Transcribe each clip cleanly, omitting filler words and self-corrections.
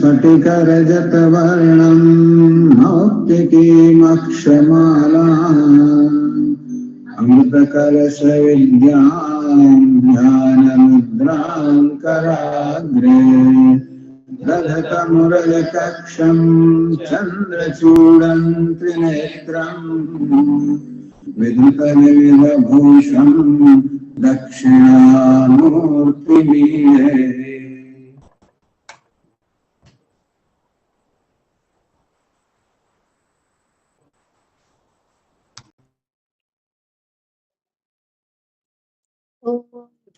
स्फटिकरजतवर्णं मौक्तिकीमक्षमालाम् अमृतकलशविद्यां ध्यानमुद्रां कराग्रे दधतमुरलिकक्षं चन्द्रचूडं त्रिनेत्रम् विधृतनिविधभूषं दक्षिणामूर्तिमीडे.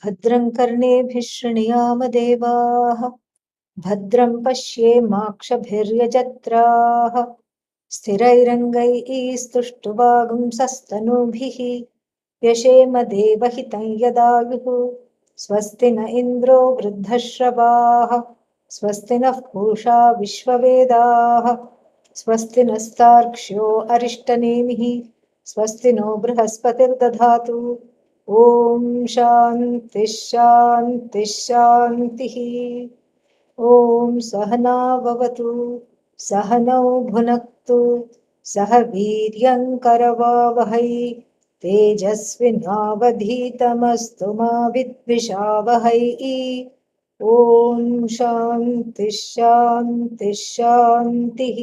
भद्रं कर्णेभिः शृणुयाम देवाः भद्रं पश्येमाक्षभिर्यजत्राः स्थिरैरङ्गैस्तुष्टुवागुंसस्तनूभिः यशेम देवहितं यदायुः स्वस्ति न इन्द्रो वृद्धश्रवाः स्वस्ति नः पूषा विश्ववेदाः स्वस्ति नस्तार्क्ष्यो अरिष्टनेमिः स्वस्ति नो बृहस्पतिर्दधातु ॐ शान्तिः शान्तिः शान्तिः। ॐ सहना भवतु सहनौ भुनक्तु सह वीर्यं करवावहै तेजस्विनावधीतमस्तु मा विद्विषावहै। ॐ शान्तिः शान्तिः शान्तिः।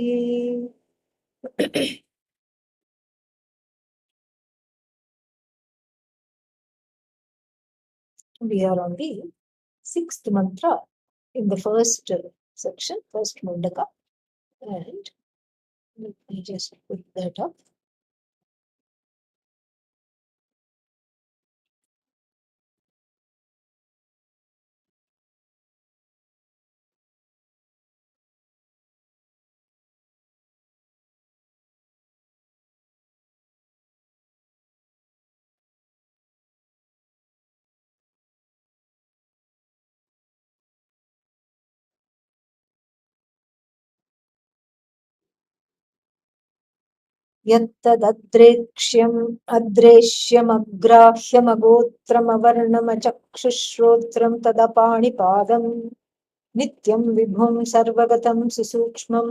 We are on the 6th mantra in the first section, first Mundaka, and let me just put that up. यत्तदद्रेक्ष्यम् अद्रेश्यमग्राह्यमगोत्रमवर्णमचक्षुश्रोत्रं तदपाणिपादम् नित्यं विभुं सर्वगतं सुसूक्ष्मं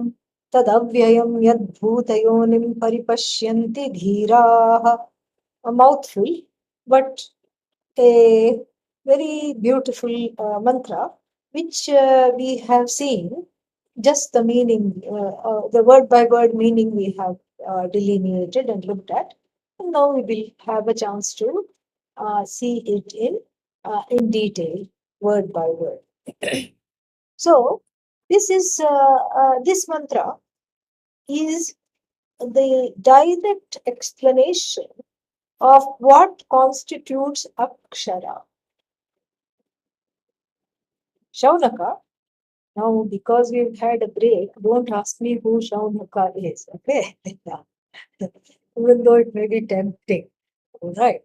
तदव्ययं यद्भूतयोनिं परिपश्यन्ति धीराः. A mouthful, but a very beautiful mantra, which we have seen just the meaning, the word by word meaning we have delineated and looked at. And now we will have a chance to see it in detail, word by word. So this is this mantra is the direct explanation of what constitutes akshara. Shaunaka. Now, because we've had a break, don't ask me who Shaunaka is, okay? Even though it may be tempting. All right.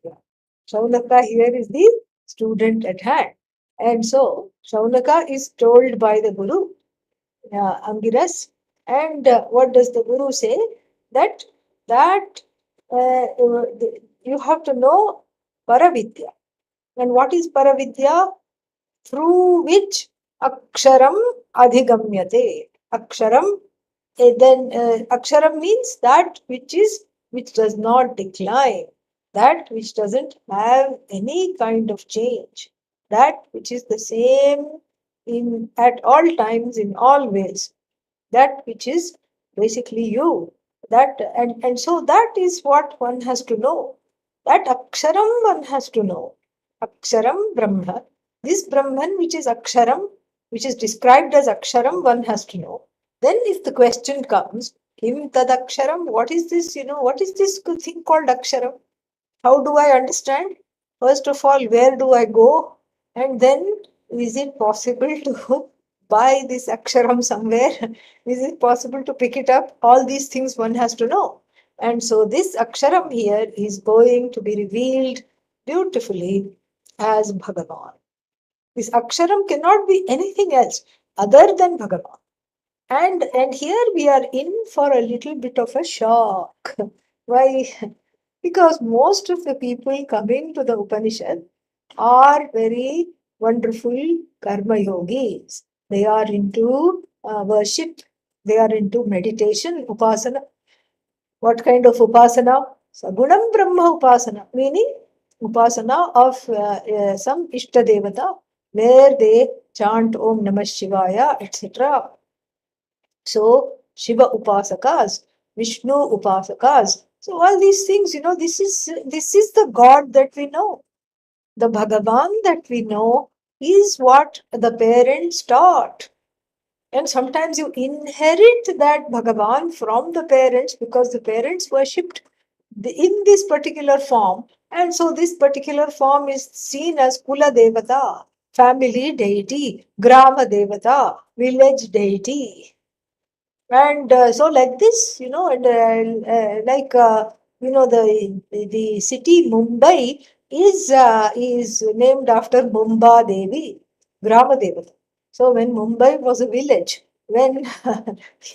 Shaunaka here is the student at hand. And so, Shaunaka is told by the Guru, Angiras, and what does the Guru say? That you have to know Paravidya. And what is Paravidya? Through which Aksharam adhigamyate. Aksharam, then Aksharam means that which does not decline, that which doesn't have any kind of change, that which is the same at all times, in all ways, that which is basically you. That and so that is what one has to know. That Aksharam one has to know. Aksharam Brahma. This Brahman, which is Aksharam, which is described as Aksharam, one has to know. Then if the question comes, Kim tad Aksharam, what is this, what is this thing called Aksharam? How do I understand? First of all, where do I go? And then, is it possible to buy this Aksharam somewhere? Is it possible to pick it up? All these things one has to know. And so this Aksharam here is going to be revealed beautifully as Bhagavan. This Aksharam cannot be anything else other than Bhagavan. And here we are in for a little bit of a shock. Why? Because most of the people coming to the Upanishad are very wonderful karma yogis. They are into worship. They are into meditation, upasana. What kind of upasana? Sagunam Brahma upasana, meaning upasana of some Ishta Devata, where they chant Om Namah Shivaya, etc. So, Shiva Upasakas, Vishnu Upasakas. So, all these things, this is the God that we know. The Bhagavan that we know is what the parents taught. And sometimes you inherit that Bhagavan from the parents because the parents worshipped in this particular form. And so this particular form is seen as Kula Devata, family deity, Grama Devata, village deity. And so like this, the city Mumbai is named after Mumba Devi, Grama Devata. So when Mumbai was a village, when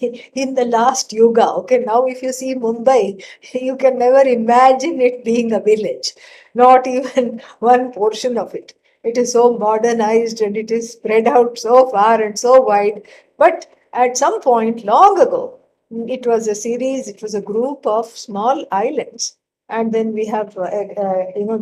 in the last yuga, okay, now if you see Mumbai, you can never imagine it being a village, not even one portion of it. It is so modernized and it is spread out so far and so wide. But at some point long ago, it was a series, it was a group of small islands. And then we have,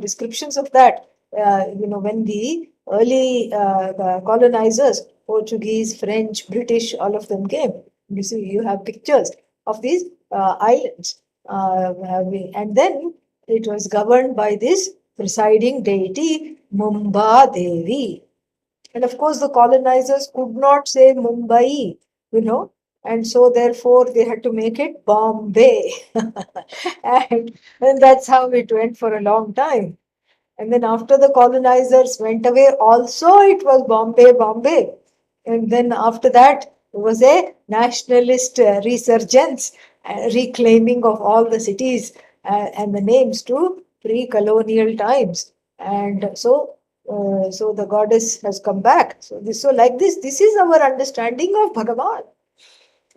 descriptions of that. When the early the colonizers, Portuguese, French, British, all of them came. You see, you have pictures of these islands. And then it was governed by this presiding deity, Mumba Devi. And of course, the colonizers could not say Mumbai, and so therefore they had to make it Bombay. and that's how it went for a long time. And then after the colonizers went away, also it was Bombay, Bombay. And then after that, there was a nationalist resurgence, reclaiming of all the cities and the names to pre-colonial times. And so the goddess has come back. So like this is our understanding of Bhagavan.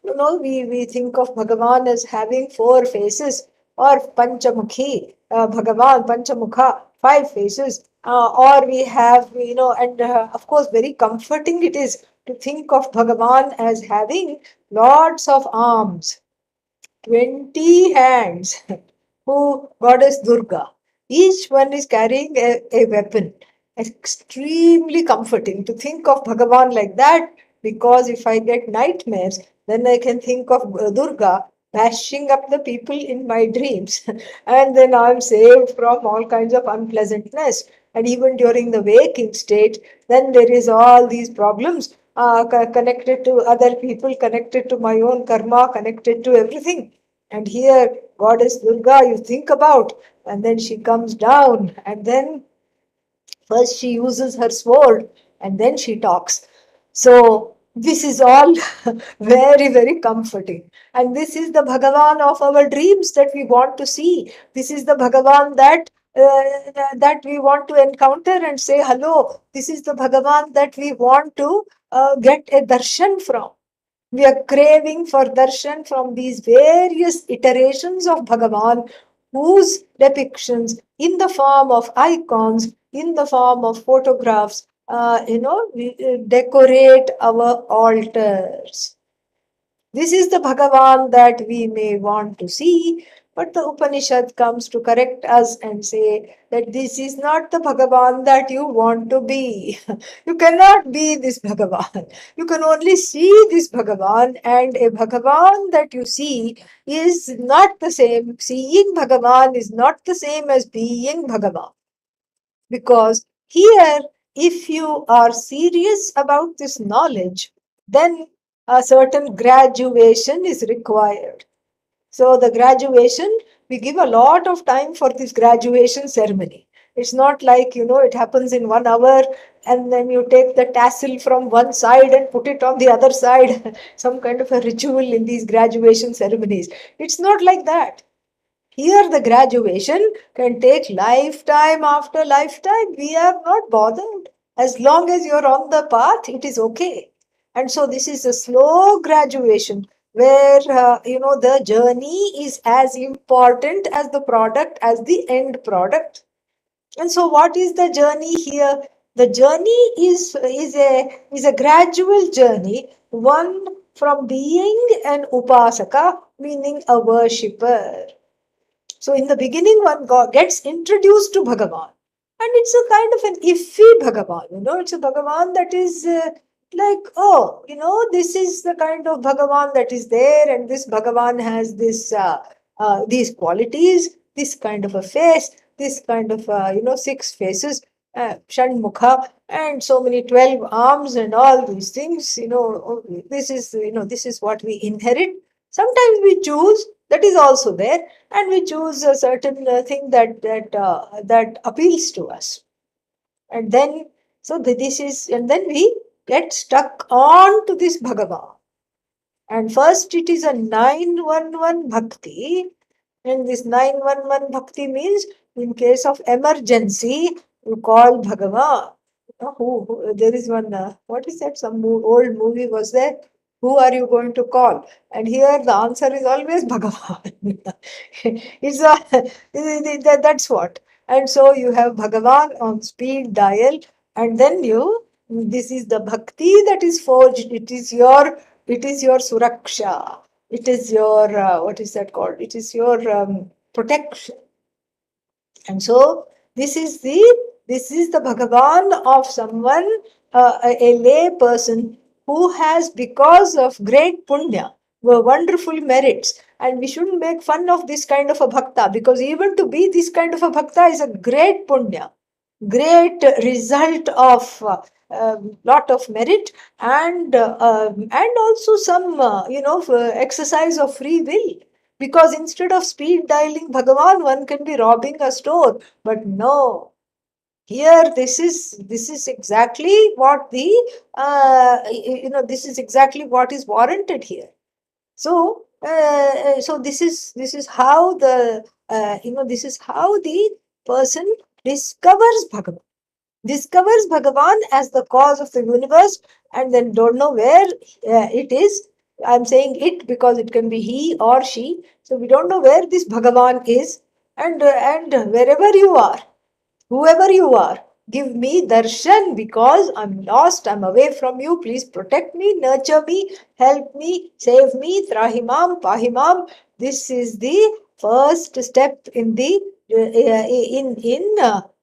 We think of Bhagavan as having 4 faces, or Panchamukhi, Bhagavan, Panchamukha, 5 faces. Or we have, and of course, very comforting it is to think of Bhagavan as having lots of arms, 20 hands, who Goddess Durga. Each one is carrying a weapon. Extremely comforting to think of Bhagavan like that, because if I get nightmares, then I can think of Durga bashing up the people in my dreams. And then I'm saved from all kinds of unpleasantness. And even during the waking state, then there is all these problems connected to other people, connected to my own karma, connected to everything. And here, Goddess Durga, you think about, and then she comes down, and then first she uses her sword, and then she talks. So, this is all very, very comforting. And this is the Bhagavan of our dreams that we want to see. This is the Bhagavan that we want to encounter and say hello. This is the Bhagavan that we want to get a darshan from. We are craving for darshan from these various iterations of Bhagavan, whose depictions in the form of icons, in the form of photographs, decorate our altars. This is the Bhagavan that we may want to see, but the Upanishad comes to correct us and say that this is not the Bhagavan that you want to be. You cannot be this Bhagavan. You can only see this Bhagavan, and a Bhagavan that you see is not the same. Seeing Bhagavan is not the same as being Bhagavan. Because here, if you are serious about this knowledge, then a certain graduation is required. So the graduation, we give a lot of time for this graduation ceremony. It's not like, it happens in 1 hour and then you take the tassel from one side and put it on the other side. Some kind of a ritual in these graduation ceremonies. It's not like that. Here the graduation can take lifetime after lifetime. We are not bothered. As long as you're on the path, it is okay. And so this is a slow graduation where, the journey is as important as the product, as the end product. And so what is the journey here? The journey is a gradual journey, one from being an upasaka, meaning a worshipper. So in the beginning, one gets introduced to Bhagavan. And it's a kind of an iffy Bhagavan, it's a Bhagavan that is like, oh, this is the kind of Bhagavan that is there, and this Bhagavan has these qualities, this kind of a face, this kind of, 6 faces, Shanmukha, and so many 12 arms and all these things, this is what we inherit. Sometimes we choose, that is also there, and we choose a certain thing that appeals to us, and then this is, and then we get stuck on to this Bhagavan. And first it is a 911 bhakti, and this 911 bhakti means in case of emergency you call Bhagavan. There is one, what is that, some old movie was there, who are you going to call? And here the answer is always Bhagavan. It's that's what. And so you have Bhagavan on speed dial, and then this is the bhakti that is forged. It is your suraksha. It is your, what is that called? It is your protection. And so this is the Bhagavan of someone, a lay person who has, because of great punya, wonderful merits. And we shouldn't make fun of this kind of a bhakta, because even to be this kind of a bhakta is a great punya, great result of lot of merit, and also some exercise of free will. Because instead of speed dialing Bhagavan, one can be robbing a store. But no, here this is exactly what this is exactly what is warranted here. So this is how the person discovers Bhagavan as the cause of the universe, and then don't know where it is. I'm saying it because it can be he or she. So we don't know where this Bhagavan is, and wherever you are, whoever you are, give me darshan, because I'm lost, I'm away from you. Please protect me, nurture me, help me, save me, trahimam, pahimam. This is the first step in the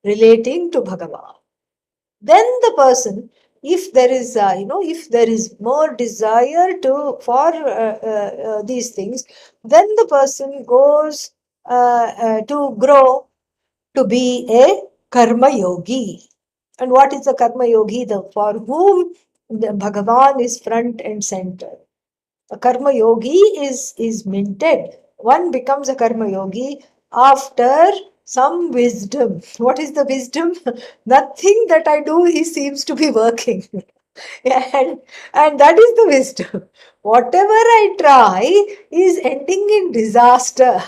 relating to Bhagavan. Then the person, if there is if there is more desire for these things, then the person goes to grow to be a karma yogi. And what is a karma yogi? For whom the Bhagavan is front and center. A karma yogi is minted. One becomes a karma yogi after some wisdom. What is the wisdom? Nothing that I do, he seems to be working. and that is the wisdom. Whatever I try is ending in disaster.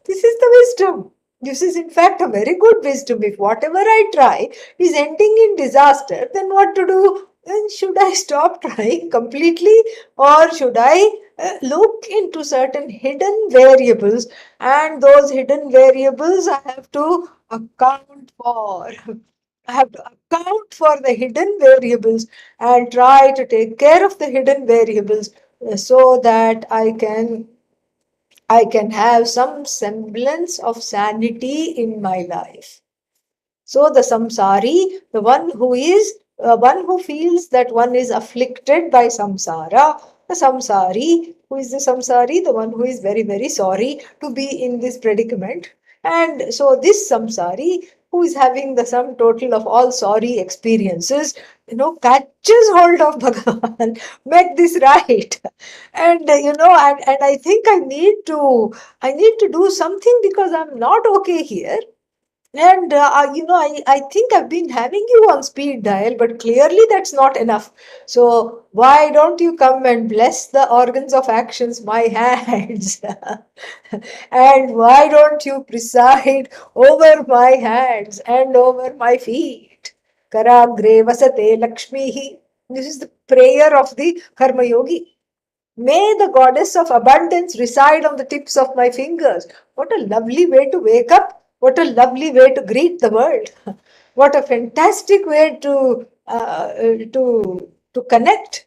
This is the wisdom. This is in fact a very good wisdom. If whatever I try is ending in disaster, then what to do? Then should I stop trying completely, or should I look into certain hidden variables, and those hidden variables I have to account for. I have to account for the hidden variables and try to take care of the hidden variables so that I can have some semblance of sanity in my life. So the samsari, the one who feels that one is afflicted by samsara, the samsari, who is the samsari? The one who is very, very sorry to be in this predicament. And so this samsari, who is having the sum total of all sorry experiences, catches hold of Bhagavan, make this right. And and I think I need to do something, because I'm not okay here. And I think I've been having you on speed dial, but clearly that's not enough. So why don't you come and bless the organs of actions, my hands? And why don't you preside over my hands and over my feet? Karagre vasate Lakshmihi. This is the prayer of the Karma Yogi. May the goddess of abundance reside on the tips of my fingers. What a lovely way to wake up. What a lovely way to greet the world. What a fantastic way to connect.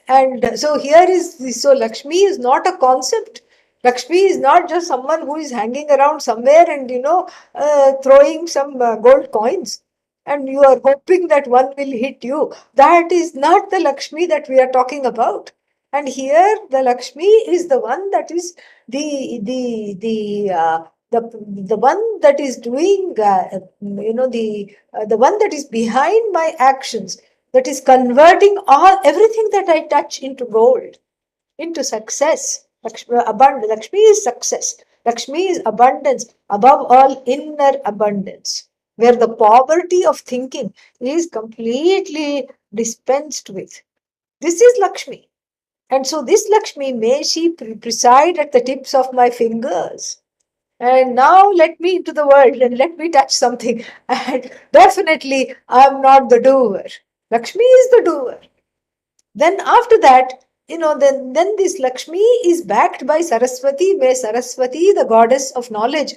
And so here is, so Lakshmi is not a concept. Lakshmi is not just someone who is hanging around somewhere and, throwing some gold coins, and you are hoping that one will hit you. That is not the Lakshmi that we are talking about. And here the Lakshmi is the one that is the one that is doing, the one that is behind my actions, that is converting everything that I touch into gold, into success. Lakshmi is success. Lakshmi is abundance, above all inner abundance, where the poverty of thinking is completely dispensed with. This is Lakshmi. And so this Lakshmi, may she preside at the tips of my fingers. And now let me into the world and let me touch something. And definitely I'm not the doer. Lakshmi is the doer. Then after that, then this Lakshmi is backed by Saraswati. May Saraswati, the goddess of knowledge,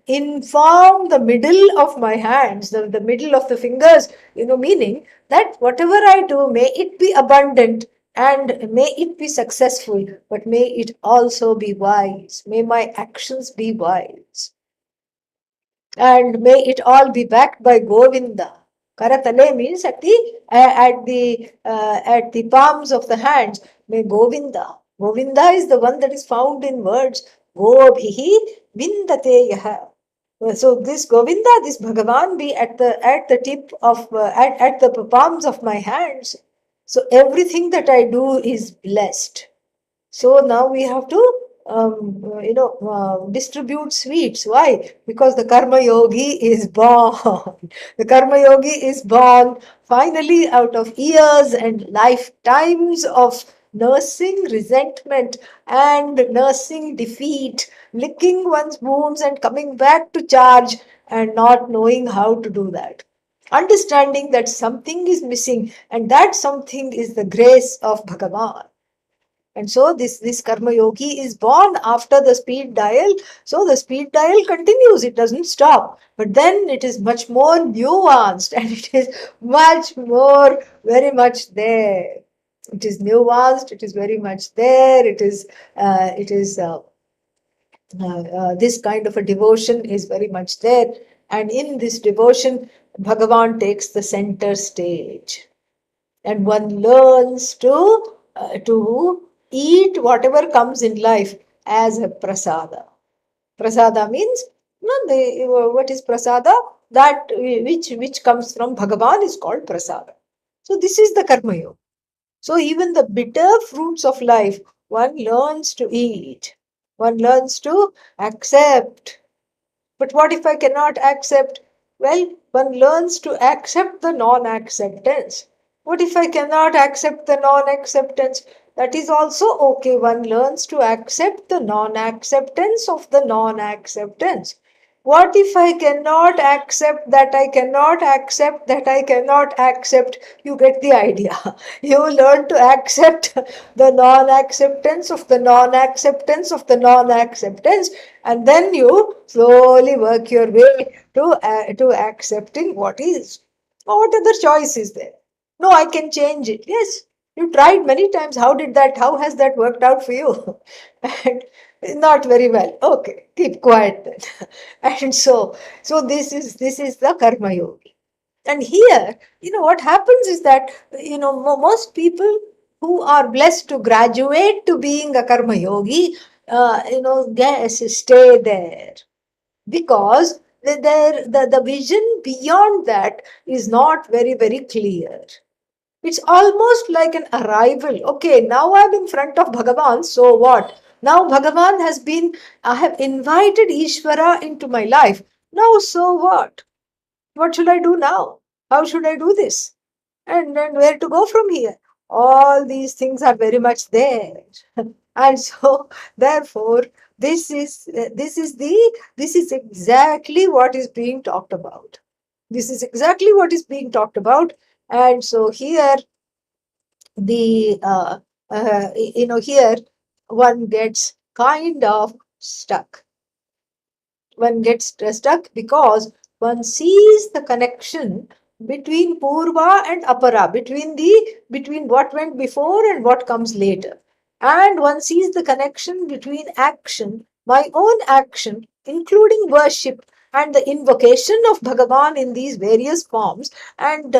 inform the middle of my hands, the middle of the fingers, meaning that whatever I do, may it be abundant and may it be successful, but may it also be wise. May my actions be wise. And may it all be backed by Govinda. Karatale means at the palms of the hands. May Govinda. Govinda is the one that is found in words. Gobhihi vindate yaha. So this Govinda, this Bhagavan, be at the tip of at the palms of my hands. So everything that I do is blessed. So now we have to distribute sweets. Why? Because the Karma Yogi is born. The Karma Yogi is born finally out of years and lifetimes of nursing resentment and nursing defeat, licking one's wounds and coming back to charge and not knowing how to do that. Understanding that something is missing, and that something is the grace of Bhagavan. And so this Karma Yogi is born after the speed dial. So the speed dial continues, it doesn't stop. But then it is much more nuanced and it is much more, very much there. It is nuanced, it is very much there. This kind of a devotion is very much there. And in this devotion, Bhagavan takes the center stage. And one learns to eat whatever comes in life as a prasada. Prasada means, what is prasada? That which comes from Bhagavan is called prasada. So this is the karma yoga. So even the bitter fruits of life, one learns to eat. One learns to accept. But what if I cannot accept? Well, one learns to accept the non-acceptance. What if I cannot accept the non-acceptance? That is also okay. One learns to accept the non-acceptance of the non-acceptance. What if I cannot accept that I cannot accept that I cannot accept? You get the idea. You learn to accept the non-acceptance of the non-acceptance of the non-acceptance, and then you slowly work your way to accepting what is. What other choice is there? No, I can change it. Yes, you tried many times. How has that worked out for you? And not very well. Okay, keep quiet then. And so this is the karma yogi. And here, what happens is that, most people who are blessed to graduate to being a karma yogi, stay there, because the vision beyond that is not very, very clear. It's almost like an arrival. Okay, now I'm in front of Bhagavan, so what? Now Bhagavan I have invited Ishvara into my life. Now, so what? What should I do now? How should I do this? And then where to go from here? All these things are very much there. And so, therefore, this is exactly what is being talked about. This is exactly what is being talked about. And so here, here one gets kind of stuck. One gets stuck because one sees the connection between Purva and Apara, between what went before and what comes later. And one sees the connection between action, my own action, including worship and the invocation of Bhagavan in these various forms, and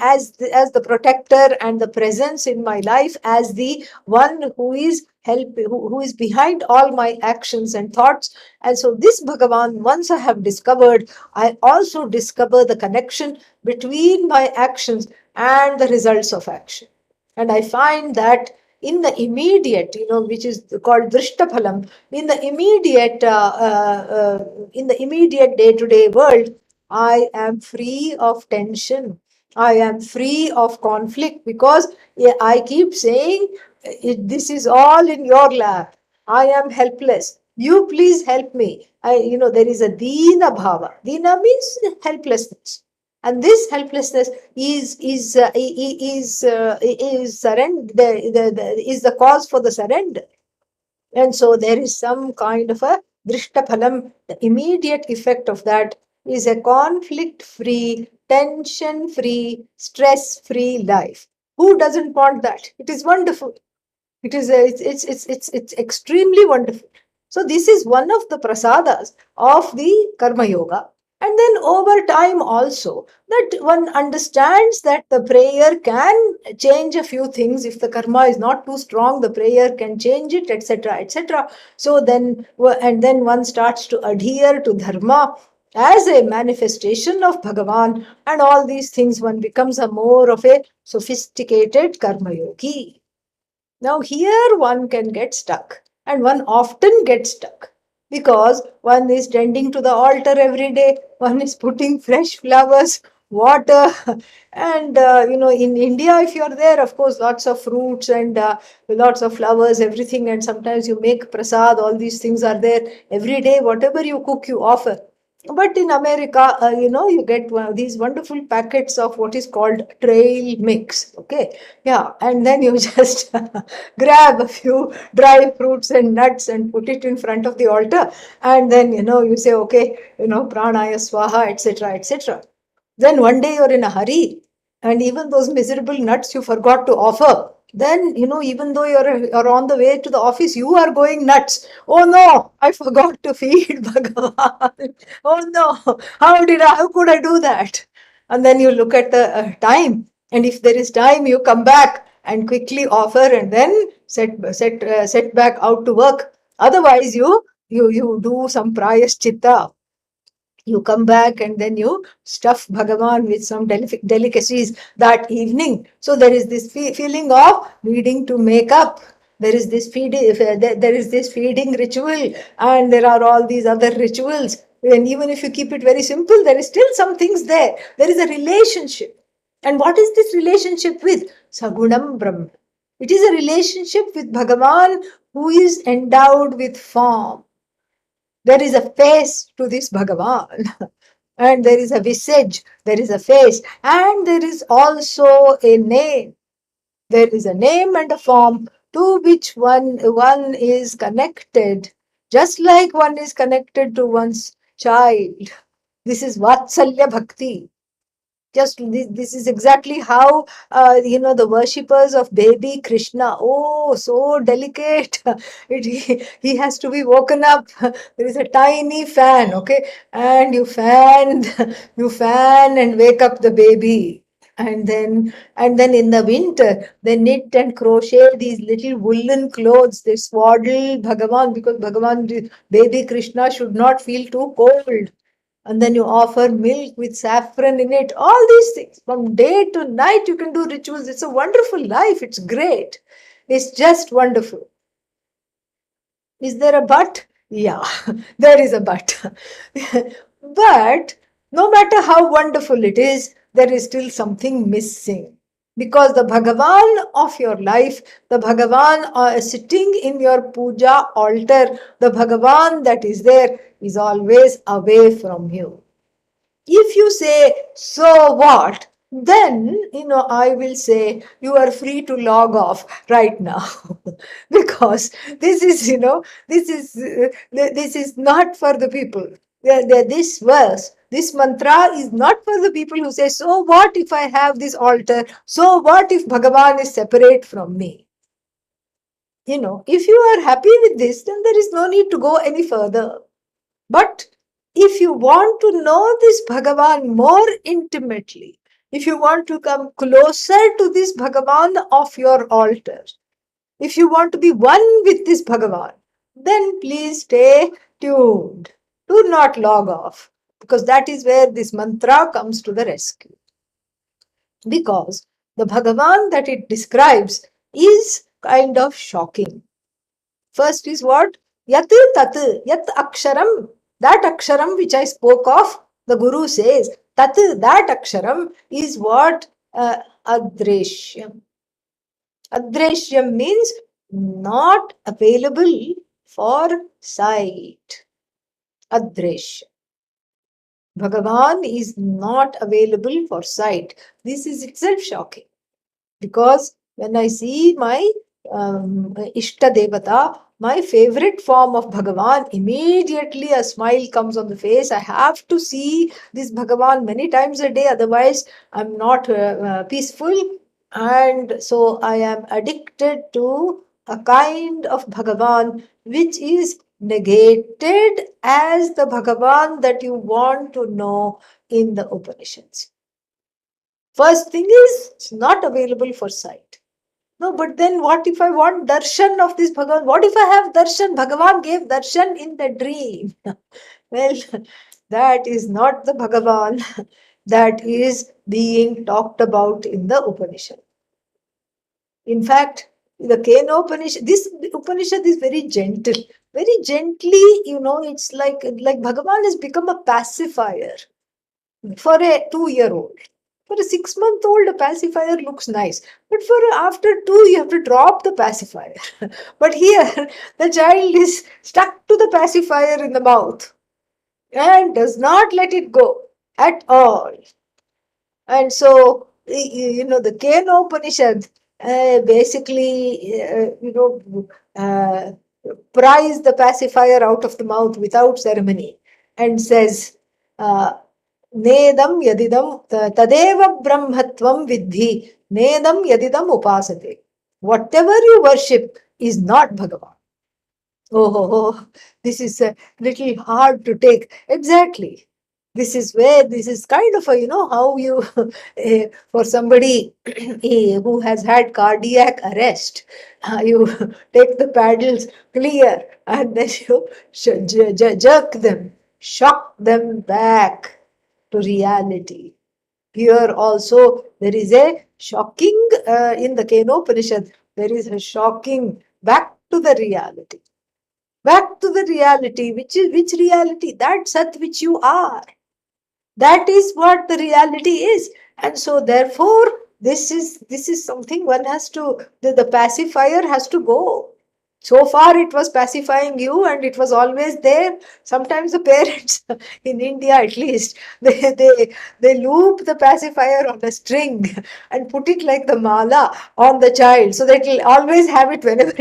as the protector and the presence in my life, as the one who is who is behind all my actions and thoughts. And so this Bhagavan, once I have discovered, I also discover the connection between my actions and the results of action. And I find that in the immediate, which is called Drishtaphalam, in the immediate day-to-day world, I am free of tension. I am free of conflict because I keep saying, this is all in your lap. I am helpless. You please help me. There is a Dina Bhava. Dina means helplessness. And this helplessness is surrender, is the cause for the surrender. And so there is some kind of a Drishtaphalam. The immediate effect of that is a conflict-free, tension-free, stress-free life. Who doesn't want that? It is wonderful. It's extremely wonderful. So this is one of the prasadas of the Karma Yoga. And then over time also, that one understands that the prayer can change a few things. If the karma is not too strong, the prayer can change it, etc., etc. So then, and then one starts to adhere to dharma as a manifestation of Bhagavan, and all these things, one becomes a more of a sophisticated karma yogi. Now, here one can get stuck, and one often gets stuck because one is tending to the altar every day, one is putting fresh flowers, water, and in India, if you're there, of course, lots of fruits and lots of flowers, everything, and sometimes you make prasad, all these things are there every day, whatever you cook, you offer. But in America, you get these wonderful packets of what is called trail mix. Okay. Yeah. And then you just grab a few dry fruits and nuts and put it in front of the altar. And then, you say, okay, pranaya swaha, etc., etc. Then one day you're in a hurry, and even those miserable nuts you forgot to offer. Then, even though you're on the way to the office, you are going nuts. Oh no, I forgot to feed Bhagavan. Oh no, how could I do that? And then you look at the time, and if there is time, you come back and quickly offer, and then set back out to work. Otherwise, you do some prayaschitta. You come back and then you stuff Bhagavan with some delicacies that evening. So there is this feeling of needing to make up. There is this feeding ritual, and there are all these other rituals. And even if you keep it very simple, there is still some things there. There is a relationship. And what is this relationship with? Sagunam Brahma. It is a relationship with Bhagavan who is endowed with form. There is a face to this Bhagavan, and there is a visage, there is a face, and there is also a name. There is a name and a form to which one is connected, just like one is connected to one's child. This is Vatsalya Bhakti. Just this is exactly how the worshippers of baby Krishna, oh, so delicate. He has to be woken up. There is a tiny fan, okay, and you fan and wake up the baby. And then in the winter they knit and crochet these little woolen clothes. They swaddle Bhagavan, because Bhagavan, baby Krishna, should not feel too cold. And then you offer milk with saffron in it. All these things. From day to night, you can do rituals. It's a wonderful life. It's great. It's just wonderful. Is there a but? Yeah, there is a but. But no matter how wonderful it is, there is still something missing. Because the Bhagavan of your life, the Bhagavan sitting in your puja altar, the Bhagavan that is there is always away from you. If you say, so what? Then, I will say you are free to log off right now. Because this is not for the people. This This mantra is not for the people who say, so what if I have this altar? So what if Bhagavan is separate from me? If you are happy with this, then there is no need to go any further. But if you want to know this Bhagavan more intimately, if you want to come closer to this Bhagavan of your altar, if you want to be one with this Bhagavan, then please stay tuned. Do not log off, because that is where this mantra comes to the rescue. Because the Bhagavan that it describes is kind of shocking. First is what? Yat tat, yat aksharam. That aksharam which I spoke of, the Guru says, tat, that aksharam is what? Adreshyam. Adreshyam means not available for sight. Adreshyam. Bhagavan is not available for sight. This is itself shocking. Because when I see my Ishta Devata, my favorite form of Bhagavan, immediately a smile comes on the face. I have to see this Bhagavan many times a day, otherwise I'm not peaceful. And so I am addicted to a kind of Bhagavan which is negated as the Bhagavan that you want to know in the Upanishads. First thing is, it's not available for sight. No, but then what if I want darshan of this Bhagavan? What if I have darshan? Bhagavan gave darshan in the dream. Well, that is not the Bhagavan that is being talked about in the Upanishad. In fact, the Kena Upanishad, this Upanishad is very gentle. Very gently, it's like Bhagavan has become a pacifier for a 2-year-old. For a 6-month-old, a pacifier looks nice. But for after 2, you have to drop the pacifier. But here, the child is stuck to the pacifier in the mouth and does not let it go at all. And so, the Kena Upanishad basically, pries the pacifier out of the mouth without ceremony and says, Nedam yadidam tadeva brahmatvam vidhi nedam yadidam upasate. Whatever you worship is not Bhagavan. Oh, this is a little hard to take. Exactly. This is where this is kind of a, how you, for somebody who has had cardiac arrest, you take the paddles clear and then you jerk them, shock them back to reality. Here also there is a shocking, in the Kenopanishad, there is a shocking back to the reality. Back to the reality, which reality? That Sat which you are. That is what the reality is. And so therefore, this is something one has to, the pacifier has to go. So far it was pacifying you and it was always there. Sometimes the parents, in India at least, they loop the pacifier on a string and put it like the mala on the child so that it will always have it whenever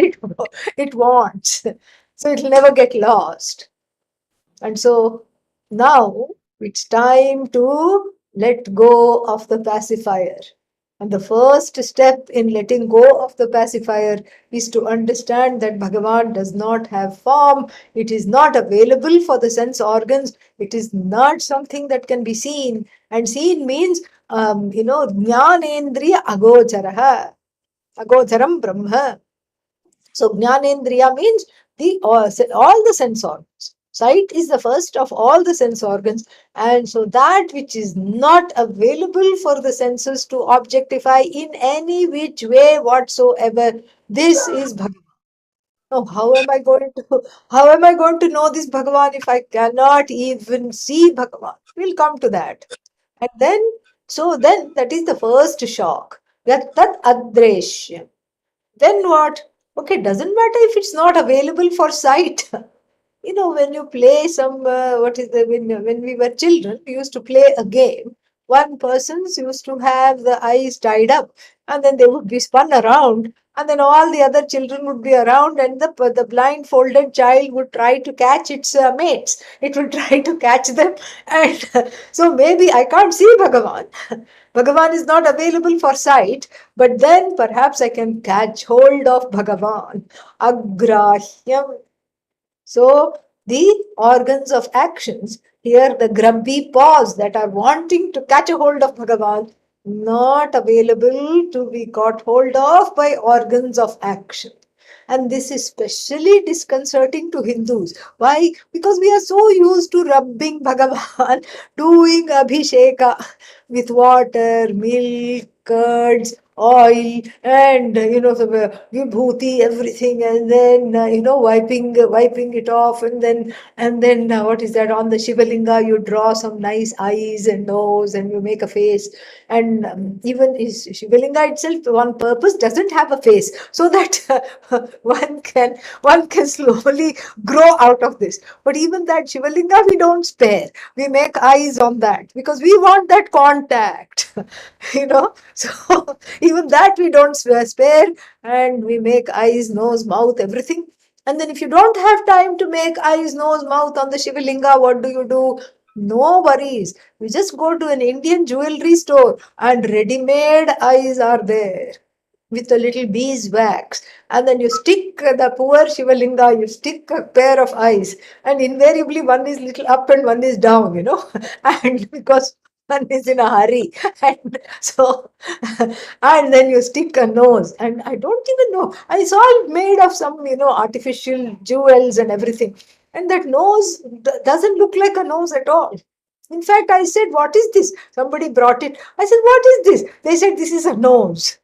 it wants. So it will never get lost. And so now it's time to let go of the pacifier. And the first step in letting go of the pacifier is to understand that Bhagavan does not have form. It is not available for the sense organs. It is not something that can be seen. And seen means, jnanendriya agocharaha. Agocharam brahma. So jnanendriya means all the sense organs. Sight is the first of all the sense organs, and so that which is not available for the senses to objectify in any which way whatsoever, this is Bhagavan. Now, how am I going to know this Bhagavan if I cannot even see Bhagavan? We'll come to that. And then that is the first shock. That adreshyam. Then what? Okay, doesn't matter if it's not available for sight. When you play some, when we were children, we used to play a game. One person used to have the eyes tied up and then they would be spun around and then all the other children would be around, and the blindfolded child would try to catch its mates. It will try to catch them, and so maybe I can't see Bhagavan. Bhagavan is not available for sight, but then perhaps I can catch hold of Bhagavan. Agrahyam. So the organs of actions, here the grubby paws that are wanting to catch a hold of Bhagavan, not available to be caught hold of by organs of action. And this is especially disconcerting to Hindus. Why? Because we are so used to rubbing Bhagavan, doing abhisheka with water, milk, curds, oil, and vibhuti, everything, and then wiping it off, and then what is that, on the Shivalinga you draw some nice eyes and nose, and you make a face, and even is Shivalinga itself, one purpose, doesn't have a face, so that one can slowly grow out of this. But even that Shivalinga we don't spare. We make eyes on that because we want that contact. So even that we don't spare, and we make eyes, nose, mouth, everything. And then if you don't have time to make eyes, nose, mouth on the Shivalinga, what do? No worries. We just go to an Indian jewelry store and ready-made eyes are there with a little beeswax, and then you stick the poor Shivalinga, you stick a pair of eyes, and invariably one is little up and one is down, and because one is in a hurry, and so, and then you stick a nose, and I don't even know, I saw it made of some, artificial jewels and everything, and that nose doesn't look like a nose at all. In fact, I said, what is this? Somebody brought it. I said, what is this? They said, this is a nose.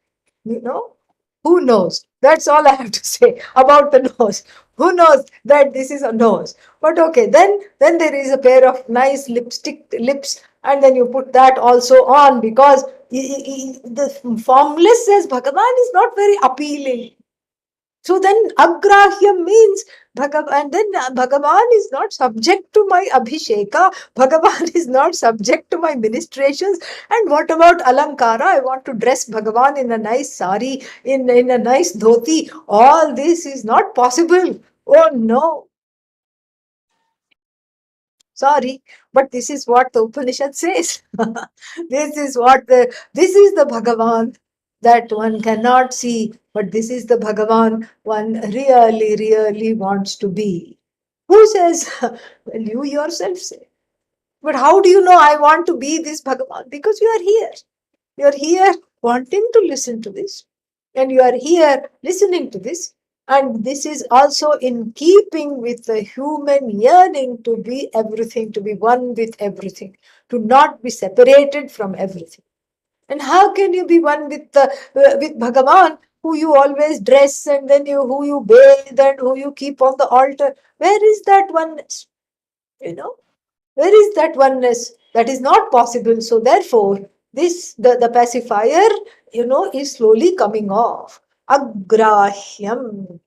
Who knows? That's all I have to say about the nose. Who knows that this is a nose? But okay, then there is a pair of nice lipstick lips, and then you put that also on, because the formless as Bhagavan is not very appealing. So then agrahyam means Bhagavan, and then Bhagavan is not subject to my abhisheka. Bhagavan is not subject to my ministrations. And what about alankara? I want to dress Bhagavan in a nice sari, in a nice dhoti. All this is not possible. Oh no. Sorry, but this is what the Upanishad says. This is the Bhagavan that one cannot see, but this is the Bhagavan one really, really wants to be. Who says? Well, you yourself say. But how do you know I want to be this Bhagavan? Because you are here. You are here wanting to listen to this, and you are here listening to this. And this is also in keeping with the human yearning to be everything, to be one with everything, to not be separated from everything. And how can you be one with Bhagavan, who you always dress, and then who you bathe, and who you keep on the altar? Where is that oneness? Where is that oneness? That is not possible. So therefore, the pacifier, is slowly coming off. Agrahyam,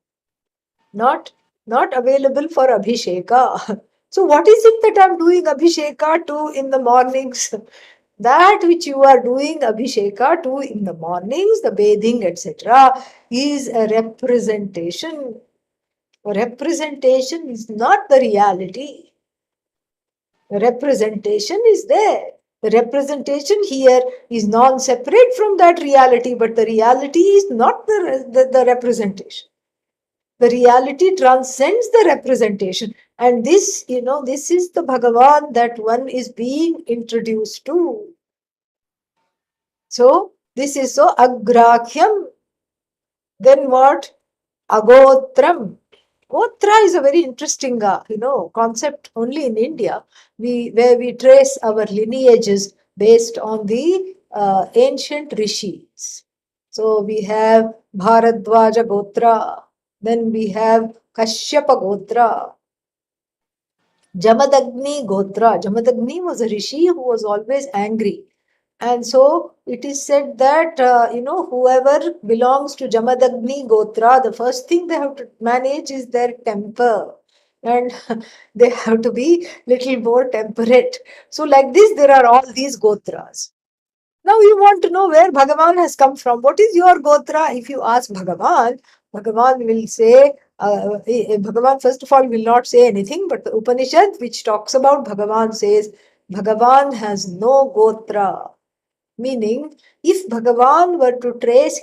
not available for abhisheka. So what is it that I'm doing abhisheka to in the mornings? That which you are doing abhisheka to in the mornings, the bathing, etc., is a representation. A representation is not the reality. The representation is there. The representation here is non-separate from that reality, but the reality is not the representation. The reality transcends the representation. And this is the Bhagavan that one is being introduced to. So, this is so agrahyam. Then what? Agotram. Gotra is a very interesting, concept only in India, where we trace our lineages based on the ancient rishis. So we have Bharadwaja Gotra, then we have Kashyapa Gotra, Jamadagni Gotra. Jamadagni was a rishi who was always angry. And so it is said that, whoever belongs to Jamadagni Gotra, the first thing they have to manage is their temper. And they have to be little more temperate. So like this, there are all these Gotras. Now you want to know where Bhagavan has come from. What is your Gotra? If you ask Bhagavan, Bhagavan will say, Bhagavan first of all will not say anything, but the Upanishad which talks about Bhagavan says, Bhagavan has no Gotra. Meaning, if Bhagavan were to trace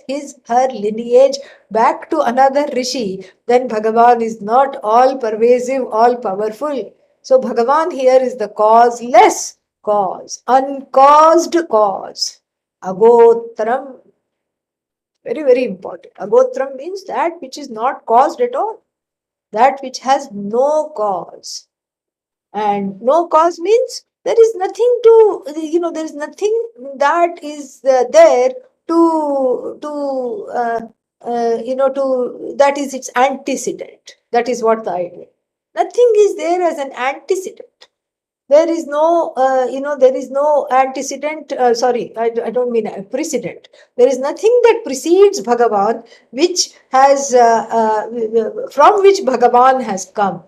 her lineage back to another Rishi, then Bhagavan is not all pervasive, all powerful. So Bhagavan here is the causeless cause, uncaused cause. Agotram. Very, very important. Agotram means that which is not caused at all, that which has no cause. And no cause means there is nothing to, there is nothing that is there to that is its antecedent. That is what the idea. Nothing is there as an antecedent. There is no, there is no antecedent. Sorry, I don't mean a precedent. There is nothing that precedes Bhagavan, which has, from which Bhagavan has come.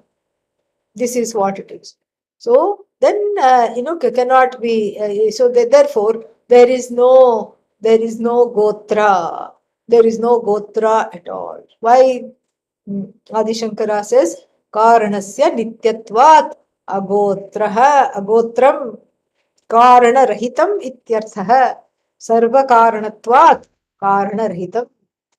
This is what it is. So then, cannot be. Therefore, there is no Gotra. There is no Gotra at all. Why? Adi Shankara says, Karanasya Nityatvat Agotram Karana Rahitam Ityarthaha Sarva Karanatvat Karana Rahitam.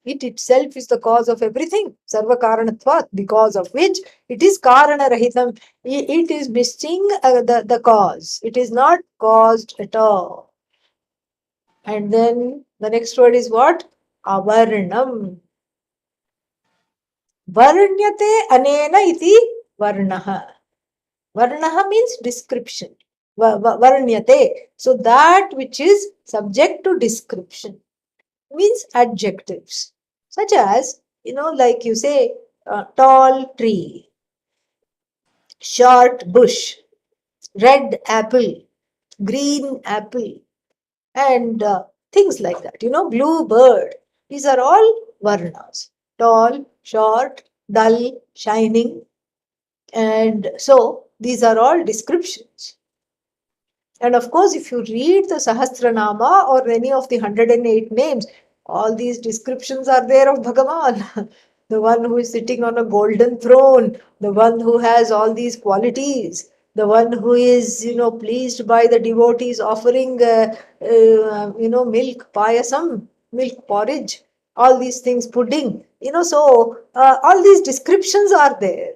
It itself is the cause of everything. Sarva Karanatvat, because of which it is Karana Rahitam. It is missing the cause. It is not caused at all. And then the next word is what? Avarnam. Varnyate anena iti varnaha. Varnaha means description. Varnyate. So that which is subject to description means adjectives. Such as, like you say, tall tree, short bush, red apple, green apple, and things like that. Blue bird. These are all varnas. Tall, short, dull, shining. And so these are all descriptions. And of course, if you read the Sahasranama or any of the 108 names, all these descriptions are there of Bhagavan. The one who is sitting on a golden throne, the one who has all these qualities, the one who is, pleased by the devotees offering, milk, payasam, milk porridge, all these things, pudding, so all these descriptions are there.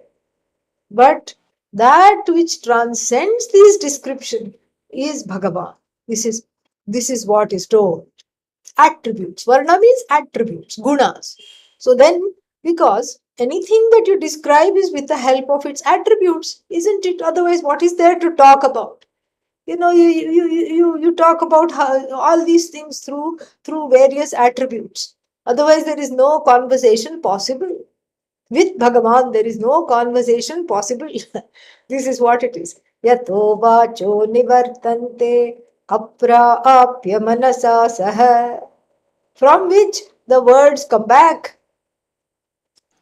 But that which transcends these descriptions is Bhagavan. This is what is told. Attributes. Varna means attributes, gunas. So then, because anything that you describe is with the help of its attributes, isn't it? Otherwise, what is there to talk about? You talk about all these things through various attributes. Otherwise, there is no conversation possible. With Bhagavan, there is no conversation possible. This is what it is. Yato vacho nivartante kapra apya manasa saha. From which the words come back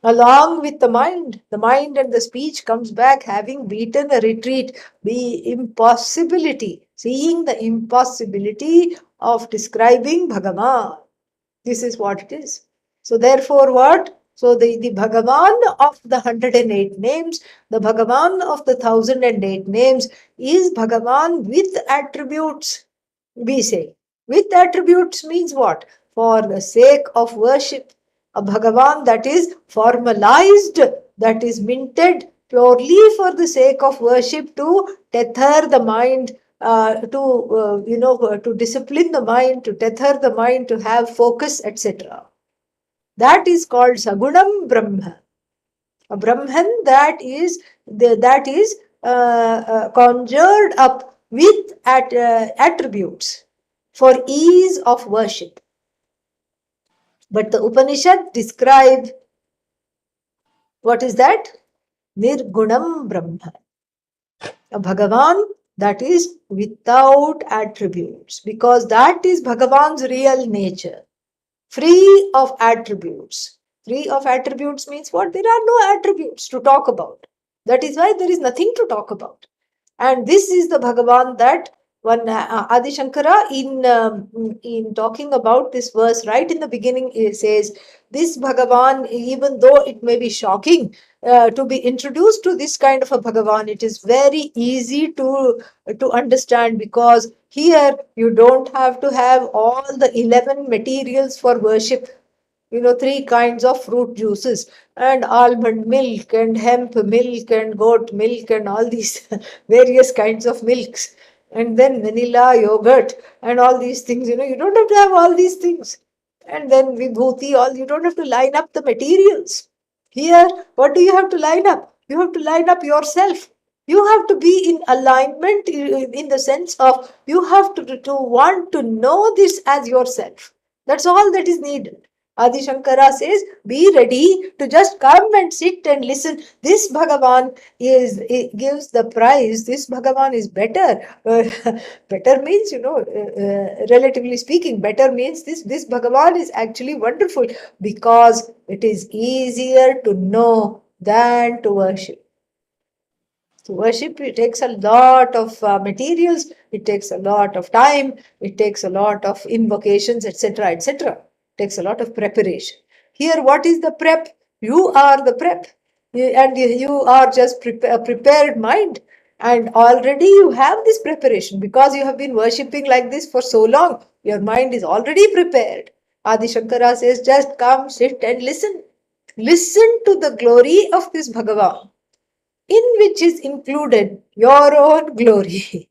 along with the mind. The mind and the speech comes back having beaten a retreat. The impossibility, seeing the impossibility of describing Bhagavan. This is what it is. So therefore what? So the Bhagavan of the 108 names, the Bhagavan of the 1008 names is Bhagavan with attributes, we say. With attributes means what? For the sake of worship. A Bhagavan that is formalized, that is minted purely for the sake of worship to tether the mind, to discipline the mind, to tether the mind, to have focus, etc. That is called Sagunam Brahma. A Brahman that is conjured up with attributes for ease of worship. But the Upanishad describe what is that? Nirgunam Brahma. A Bhagavan that is without attributes, because that is Bhagavan's real nature. Free of attributes. Free of attributes means what? There are no attributes to talk about. That is why there is nothing to talk about. And this is the Bhagavan that Adi Shankara in talking about this verse right in the beginning, it says this Bhagavan, even though it may be shocking to be introduced to this kind of a Bhagavan, it is very easy to understand, because here you don't have to have all the 11 materials for worship. 3 kinds of fruit juices and almond milk and hemp milk and goat milk and all these various kinds of milks, and then vanilla yogurt and all these things. You don't have to have all these things. And then vibhuti, all, you don't have to line up the materials. Here, what do you have to line up? You have to line up yourself. You have to be in alignment, in the sense of you have to want to know this as yourself. That's all that is needed. Adi Shankara says, be ready to just come and sit and listen. This Bhagavan it gives the prize. This Bhagavan is better. Better means, relatively speaking, better means this Bhagavan is actually wonderful, because it is easier to know than to worship. To worship, it takes a lot of materials, it takes a lot of time, it takes a lot of invocations, etc., etc. It takes a lot of preparation. Here, what is the prep? You are the prep. And you are just a prepared mind. And already you have this preparation, because you have been worshipping like this for so long. Your mind is already prepared. Adi Shankara says, just come, sit and listen. Listen to the glory of this Bhagavan, in which is included your own glory.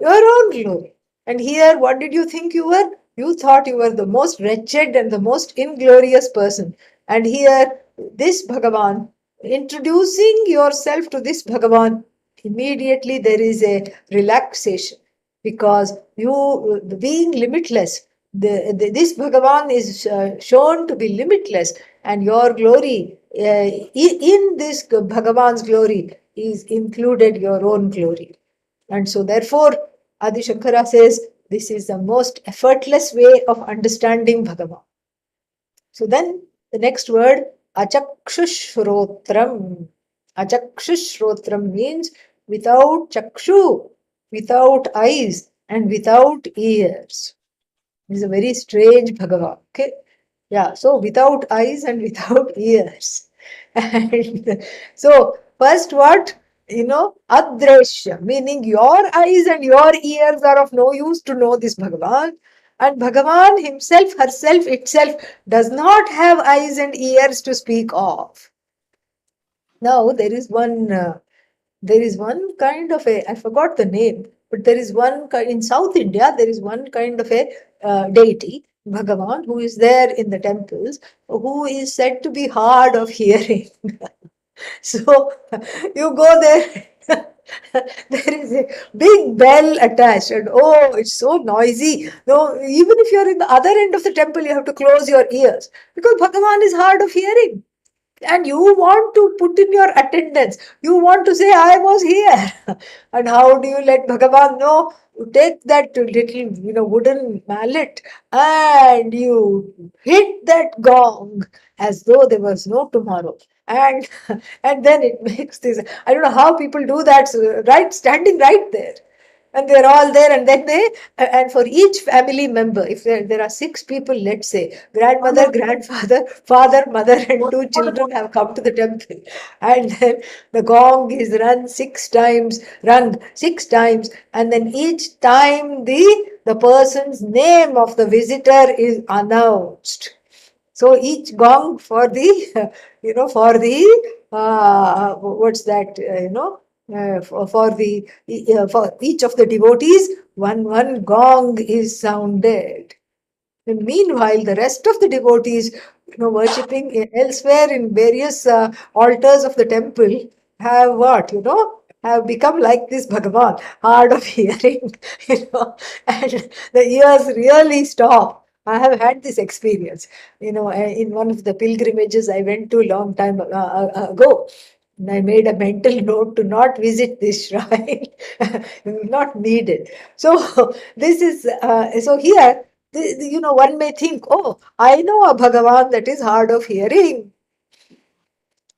Your own glory. And here, what did you think you were? You thought you were the most wretched and the most inglorious person. And here, this Bhagavan, introducing yourself to this Bhagavan, immediately there is a relaxation, because you, being limitless, this Bhagavan is shown to be limitless, and your glory, in this Bhagavan's glory, is included your own glory. And so, therefore, Adi Shankara says this is the most effortless way of understanding Bhagavan. So, then the next word, achakshushrotram. Achakshushrotram means without chakshu, without eyes, and without ears. It is a very strange Bhagavan. Okay. Yeah, so without eyes and without ears. And so, first what? Adreshya, meaning your eyes and your ears are of no use to know this Bhagavan. And Bhagavan himself, herself, itself does not have eyes and ears to speak of. Now, there is one kind of a, I forgot the name, but there is one, in South India, there is one kind of a deity, Bhagavan, who is there in the temples, who is said to be hard of hearing. So you go there, there is a big bell attached, and oh, it's so noisy. No, even if you're in the other end of the temple, you have to close your ears, because Bhagavan is hard of hearing. And you want to put in your attendance. You want to say, I was here. And how do you let Bhagavan know? You take that little, wooden mallet and you hit that gong as though there was no tomorrow. And and then it makes this. I don't know how people do that, right, standing right there. And they're all there, and then and for each family member, if there are 6 people, let's say, grandmother, grandfather, father, mother, and 2 children have come to the temple, and then the gong is rung 6 times, and then each time the person's name of the visitor is announced. So each gong for the, what's that, for each of the devotees, one gong is sounded. And meanwhile, the rest of the devotees, worshipping elsewhere in various altars of the temple, have what, have become like this Bhagavan, hard of hearing, and the ears really stop. I have had this experience, in one of the pilgrimages I went to long time ago. And I made a mental note to not visit this shrine, not needed. So this is so here. One may think, oh, I know a Bhagavan that is hard of hearing.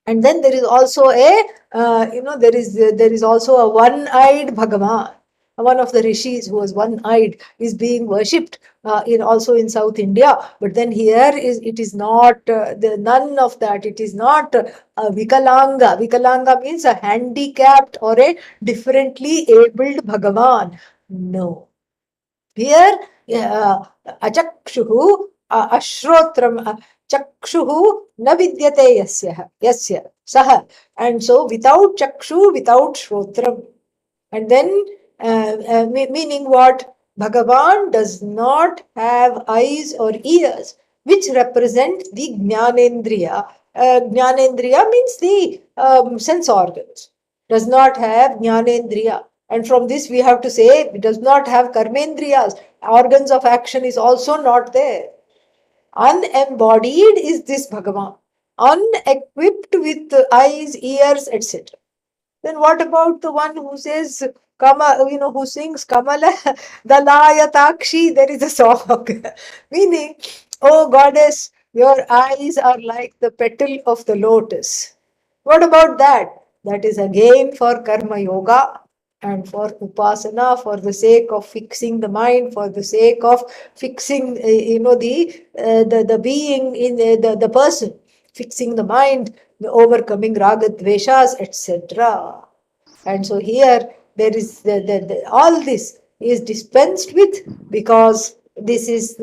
And then there is also there is also a one-eyed Bhagavan. one of the rishis who was one-eyed is being worshipped also in South India. But then here it is not none of that. It is not a Vikalanga. Vikalanga means a handicapped or a differently abled Bhagavan. No. Here, achakshuhu, ashrotram, chakshuhu na vidyate yasya, saha. And so, without chakshu, without shrotram. And then, meaning what? Bhagavan does not have eyes or ears, which represent the Jnanendriya. Jnanendriya means the sense organs. Does not have Jnanendriya. And from this we have to say it does not have Karmendriyas. Organs of action is also not there. Unembodied is this Bhagavan. Unequipped with eyes, ears, etc. Then what about the one who says, who sings Kamala Dalaya Takshi? There is a song. Meaning, oh goddess, your eyes are like the petal of the lotus. What about that? That is again for Karma Yoga and for Upasana, for the sake of fixing the mind, for the sake of fixing, the being in the person, fixing the mind, the overcoming raga, dveshas, etc. And so here there is all this is dispensed with, because this is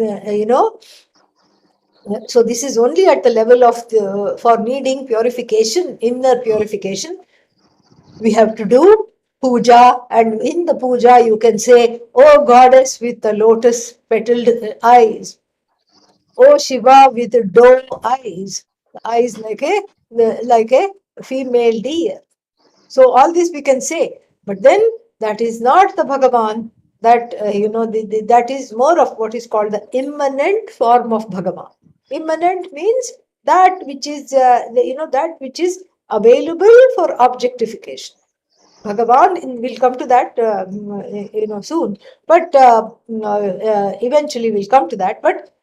so this is only at the level of for needing purification, inner purification. We have to do puja, and in the puja you can say, oh goddess with the lotus petaled eyes, oh Shiva with the doe eyes, eyes like a female deer. So all this we can say, but then that is not the Bhagavan. That that is more of what is called the immanent form of Bhagavan. Immanent means that which is that which is available for objectification. Bhagavan, we'll come to that soon, but eventually we'll come to that. But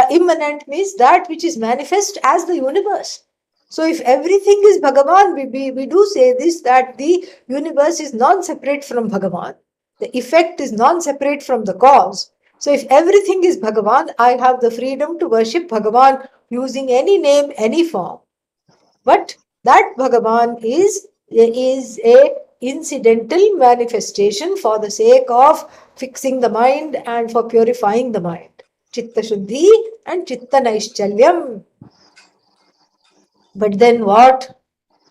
immanent means that which is manifest as the universe. So if everything is Bhagavan, we do say this, that the universe is non-separate from Bhagavan. The effect is non-separate from the cause. So if everything is Bhagavan, I have the freedom to worship Bhagavan using any name, any form. But that Bhagavan is a incidental manifestation for the sake of fixing the mind and for purifying the mind. Chitta Shuddhi and Chitta Naishchalyam. But then what?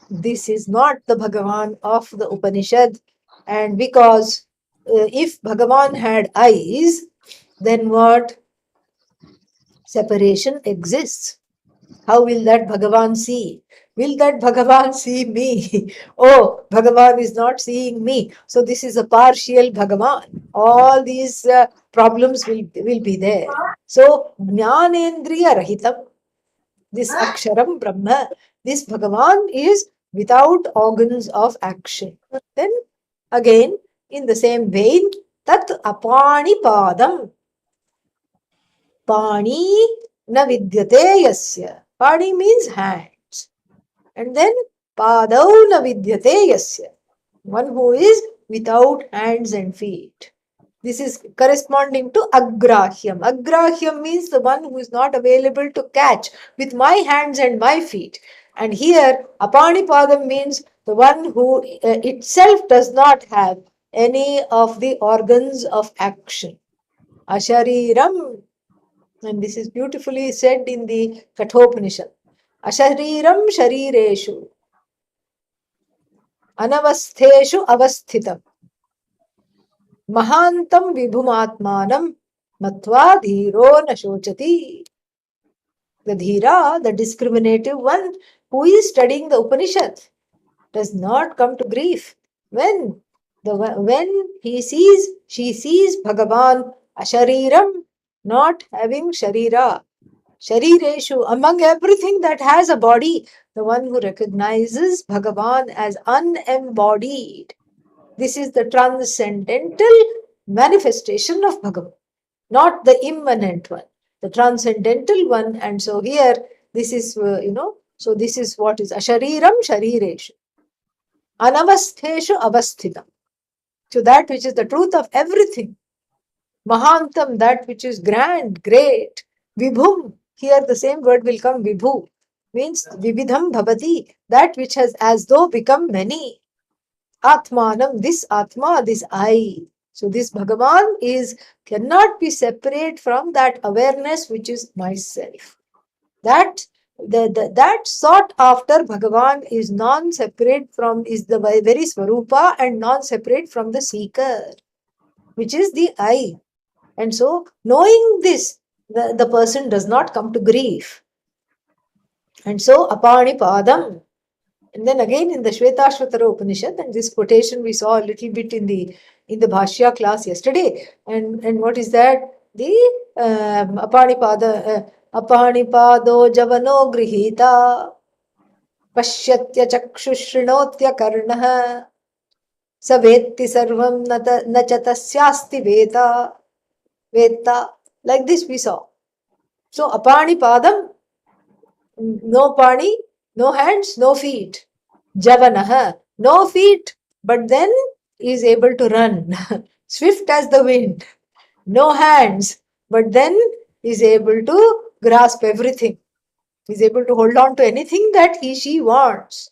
This is not the Bhagavan of the Upanishad. And because if Bhagavan had eyes, then what? Separation exists. How will that Bhagavan see? Will that Bhagavan see me? Oh, Bhagavan is not seeing me. So this is a partial Bhagavan. All these problems will be there. So, Jnanendriya Rahitam, this Aksharam Brahma, this Bhagavan is without organs of action. Then again, in the same vein, Tat Apani Padam. Pani na vidyate yasya. Pani means hands. And then Padau na vidyate yasya. One who is without hands and feet. This is corresponding to Agrahyam. Agrahyam means the one who is not available to catch with my hands and my feet. And here, Apanipadam means the one who itself does not have any of the organs of action. Ashariram. And this is beautifully said in the Kathopanishad. Ashariram sharireshu. Anavastheshu avasthitam. Mahantam vibhumatmanam matva dhiro na shochati. The dhira, the discriminative one who is studying the Upanishad, does not come to grief. When she sees Bhagavan ashariram, not having sharira. Sharireshu, among everything that has a body, the one who recognizes Bhagavan as unembodied. This is the transcendental manifestation of Bhagavan, not the immanent one, the transcendental one. And so here, this is, so this is what is Ashariram Sharireshu. Anavastheshu avasthitam. So that which is the truth of everything. Mahantam, that which is grand, great. Vibhum, here the same word will come, Vibhu, means Vividham Bhavati, that which has as though become many. Atmanam, this Atma, this I. So this Bhagavan cannot be separate from that awareness which is myself. That that sought after Bhagavan is non-separate from, is the very Swarupa and non-separate from the seeker, which is the I. And so, knowing this, the person does not come to grief. And so, Apani Padam. And then again in the Shvetashvatara Upanishad, and this quotation we saw a little bit in the Bhashya class yesterday. And what is that? The Apani Pado Javano Grihita Pashyatya Chakshushrinottya Karnaha Savetti Sarvam Nachatasyasti Veta. Like this we saw. So Apani Padam, no pani, no hands, no feet. Javanaha, no feet, but then is able to run, swift as the wind. No hands, but then is able to grasp everything. Is able to hold on to anything that she wants.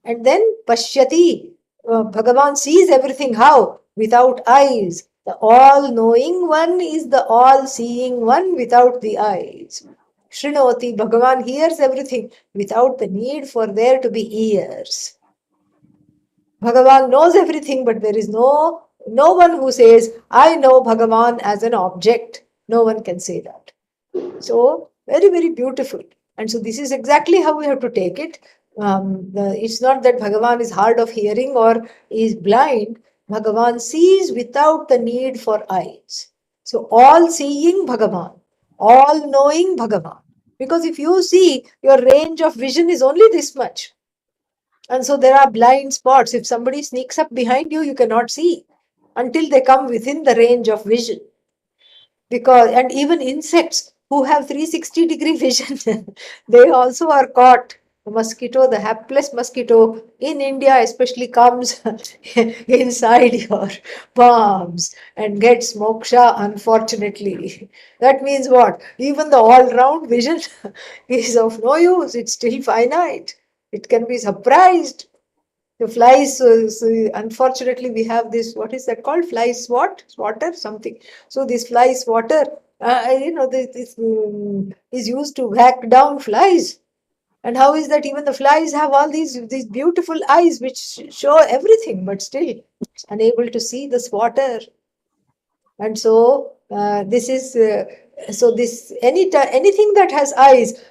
And then Pashyati, Bhagavan sees everything. How? Without eyes. The all-knowing one is the all-seeing one without the eyes. Shrinoti, Bhagavan hears everything without the need for there to be ears. Bhagavan knows everything, but there is no one who says, I know Bhagavan as an object. No one can say that. So, very, very beautiful. And so this is exactly how we have to take it. It's not that Bhagavan is hard of hearing or is blind. Bhagavan sees without the need for eyes. So all-seeing Bhagavan, all-knowing Bhagavan. Because if you see, your range of vision is only this much. And so there are blind spots. If somebody sneaks up behind you, you cannot see until they come within the range of vision. And even insects who have 360-degree vision, they also are caught. The mosquito, the hapless mosquito in India especially, comes inside your palms and gets moksha, unfortunately. That means what? Even the all-round vision is of no use. It's still finite. It can be surprised. The flies, unfortunately, we have this, what is that called? Fly swatter, something. So this fly swatter, this is used to whack down flies. And how is that even the flies have all these beautiful eyes which show everything, but still unable to see the swatter. And so this is, anything that has eyes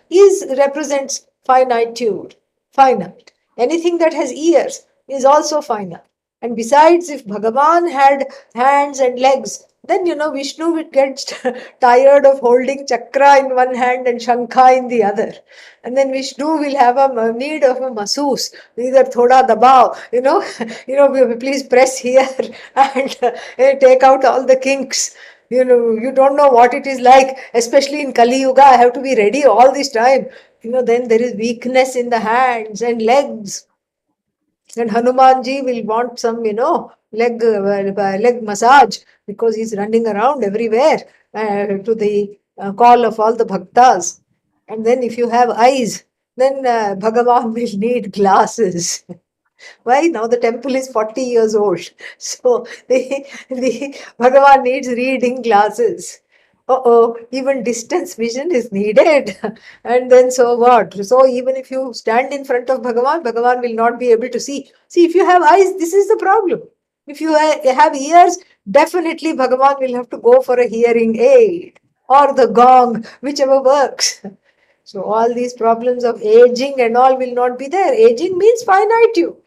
represents finitude, finite. Anything that has ears is also finite. And besides, if Bhagavan had hands and legs, then Vishnu would get tired of holding chakra in one hand and shankha in the other. And then Vishnu will have a need of a masoos, either thoda dabao, please press here and take out all the kinks. You don't know what it is like, especially in Kali Yuga. I have to be ready all this time. Then there is weakness in the hands and legs. And Hanumanji will want some, leg massage, because he's running around everywhere to the call of all the bhaktas. And then if you have eyes, then Bhagavan will need glasses. Why? Now the temple is 40 years old. So the Bhagavan needs reading glasses. Even distance vision is needed. And then so what? So even if you stand in front of Bhagavan, Bhagavan will not be able to see. See, if you have eyes, this is the problem. If you have ears, definitely Bhagavan will have to go for a hearing aid or the gong, whichever works. So all these problems of aging and all will not be there. Aging means finitude.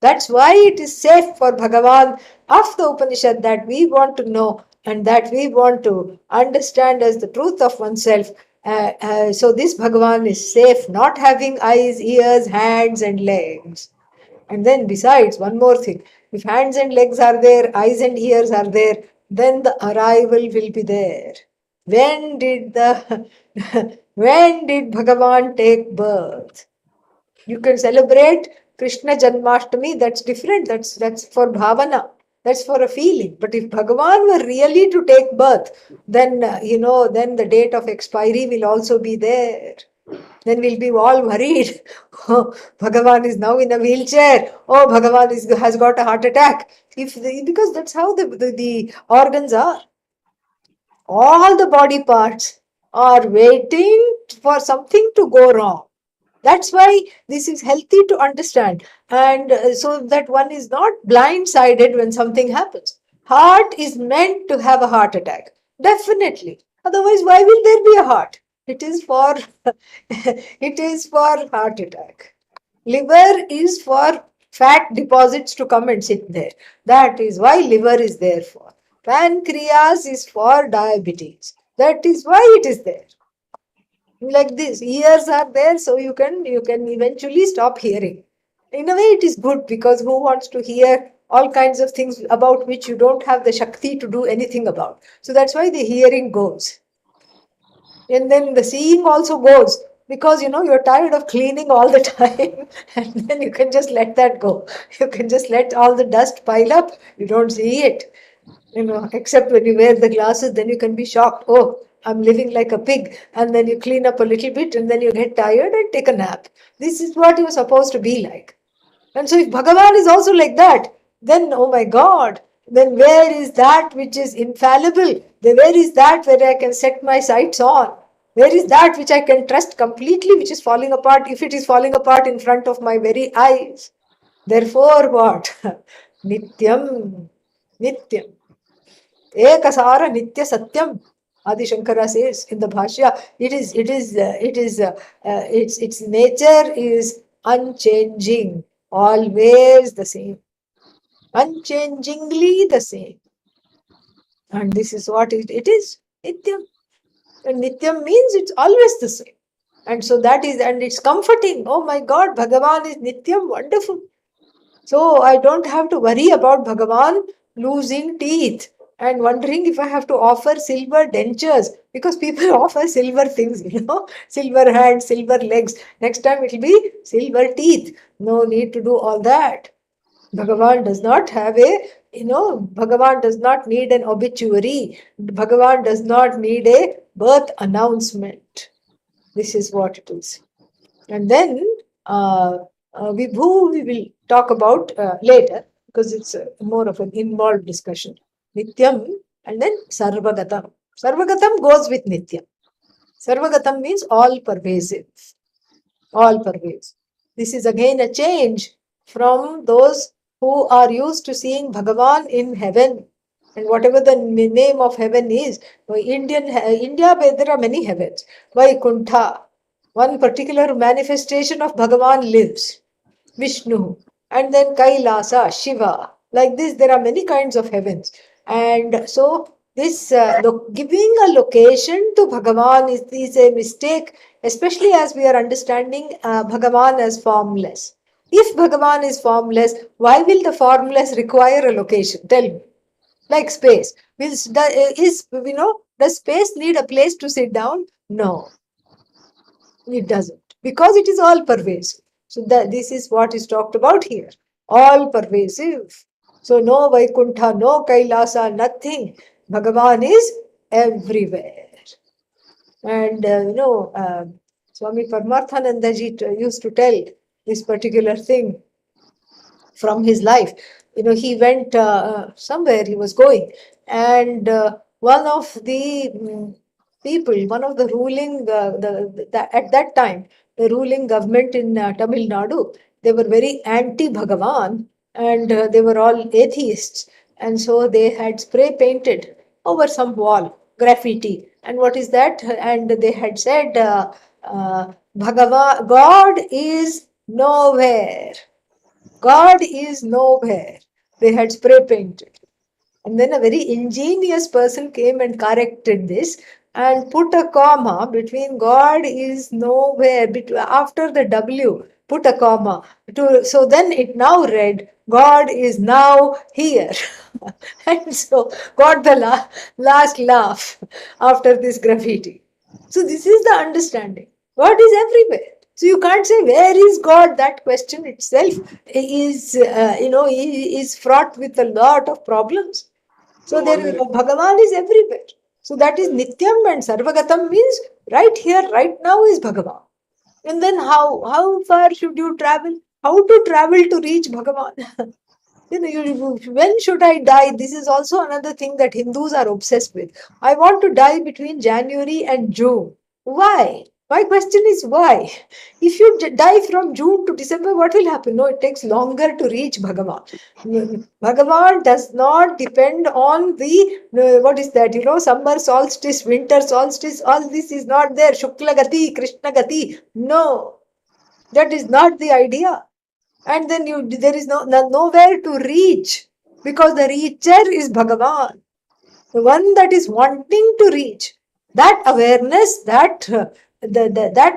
That's why it is safe for Bhagavan of the Upanishad that we want to know and that we want to understand as the truth of oneself. So this Bhagavan is safe, not having eyes, ears, hands and legs. And then besides, one more thing. If hands and legs are there, eyes and ears are there, then the arrival will be there. When did Bhagavan take birth? You can celebrate Krishna Janmashtami, that's different. That's for Bhavana. That's for a feeling. But if Bhagavan were really to take birth, then, then the date of expiry will also be there. Then we'll be all worried. Oh, Bhagavan is now in a wheelchair. Oh, Bhagavan has got a heart attack. Because that's how the organs are. All the body parts are waiting for something to go wrong. That's why this is healthy to understand. And so that one is not blindsided when something happens. Heart is meant to have a heart attack. Definitely. Otherwise, why will there be a heart? It is for it is for heart attack. Liver is for fat deposits to come and sit there. That is why liver is there for. Pancreas is for diabetes. That is why it is there. Like this, ears are there, so you can eventually stop hearing. In a way, it is good, because who wants to hear all kinds of things about which you don't have the Shakti to do anything about? So that's why the hearing goes. And then the seeing also goes, because you're tired of cleaning all the time, and then you can just let that go. You can just let all the dust pile up. You don't see it, except when you wear the glasses, then you can be shocked. Oh, I'm living like a pig. And then you clean up a little bit, and then you get tired and take a nap. This is what you're supposed to be like. And so if Bhagavan is also like that, then, oh my God, then where is that which is infallible? Where is that where I can set my sights on? Where is that which I can trust completely, which is falling apart, if it is falling apart in front of my very eyes? Therefore, what? Nityam. Nityam. Ekasara Nitya Satyam. Adi Shankara says in the Bhashya, its nature is unchanging, always the same, unchangingly the same. And this is what it is, Nityam. And Nityam means it's always the same. And so that is, and it's comforting. Oh my God, Bhagavan is Nityam, wonderful. So I don't have to worry about Bhagavan losing teeth and wondering if I have to offer silver dentures, because people offer silver things, silver hands, silver legs. Next time it will be silver teeth. No need to do all that. Bhagavan does not have Bhagavan does not need an obituary. Bhagavan does not need a birth announcement. This is what it is. And then Vibhu we will talk about later, because it's more of an involved discussion. Nityam and then Sarvagatam. Sarvagatam goes with Nityam. Sarvagatam means all pervasive. All pervasive. This is again a change from those who are used to seeing Bhagavan in heaven. And whatever the name of heaven is, India, there are many heavens. Vaikuntha, one particular manifestation of Bhagavan lives, Vishnu, and then Kailasa, Shiva. Like this, there are many kinds of heavens. And so this giving a location to Bhagavan is a mistake, especially as we are understanding Bhagavan as formless. If Bhagavan is formless, why will the formless require a location? Tell me. Like space. Does space need a place to sit down? No, it doesn't. Because it is all pervasive. So this is what is talked about here. All pervasive. So no Vaikuntha, no Kailasa, nothing. Bhagavan is everywhere. And Swami Paramarthanandaji used to tell this particular thing from his life. He went somewhere, he was going, and one of the people, one of the ruling, at that time, the ruling government in Tamil Nadu, they were very anti-Bhagavan, and they were all atheists. And so they had spray painted over some wall, graffiti. And what is that? And they had said, Bhagavan, God is nowhere. God is nowhere. They had spray painted. And then a very ingenious person came and corrected this and put a comma between God is nowhere, after the W, put a comma. So then it now read, God is now here. And so got the last laugh after this graffiti. So this is the understanding. God is everywhere. So you can't say, where is God? That question itself is fraught with a lot of problems. So there is, Bhagavan is everywhere. So that is Nityam, and Sarvagatam means right here, right now is Bhagavan. And then how far should you travel? How to travel to reach Bhagavan? When should I die? This is also another thing that Hindus are obsessed with. I want to die between January and June. Why? My question is why? If you die from June to December, what will happen? No, it takes longer to reach Bhagavan. Bhagavan does not depend on the, what is that, summer solstice, winter solstice, all this is not there. Shukla Gati, Krishna Gati. No, that is not the idea. And then there is nowhere to reach, because the reacher is Bhagavan, the one that is wanting to reach. That awareness, that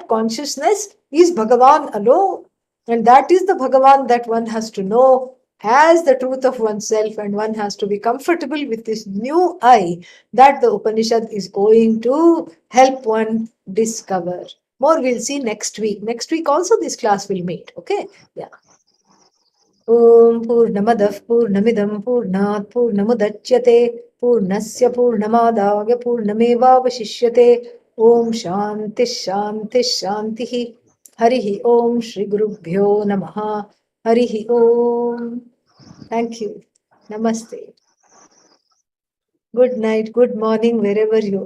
consciousness is Bhagavan alone. And that is the Bhagavan that one has to know as the truth of oneself, and one has to be comfortable with this new I that the Upanishad is going to help one discover. More we'll see next week. Next week also this class will meet. Okay? Yeah. ॐ पूर्णमदः पूर्णमिदं पूर्णात् पूर्णमुदच्यते पूर्णस्य पूर्णमादाय पूर्णमेवावशिष्यते ॐ शान्तिः शान्तिः शान्तिः हरिः ॐ श्रीगुरुभ्यो नमः हरिः ॐ थैंक यू नमस्ते good night good morning wherever you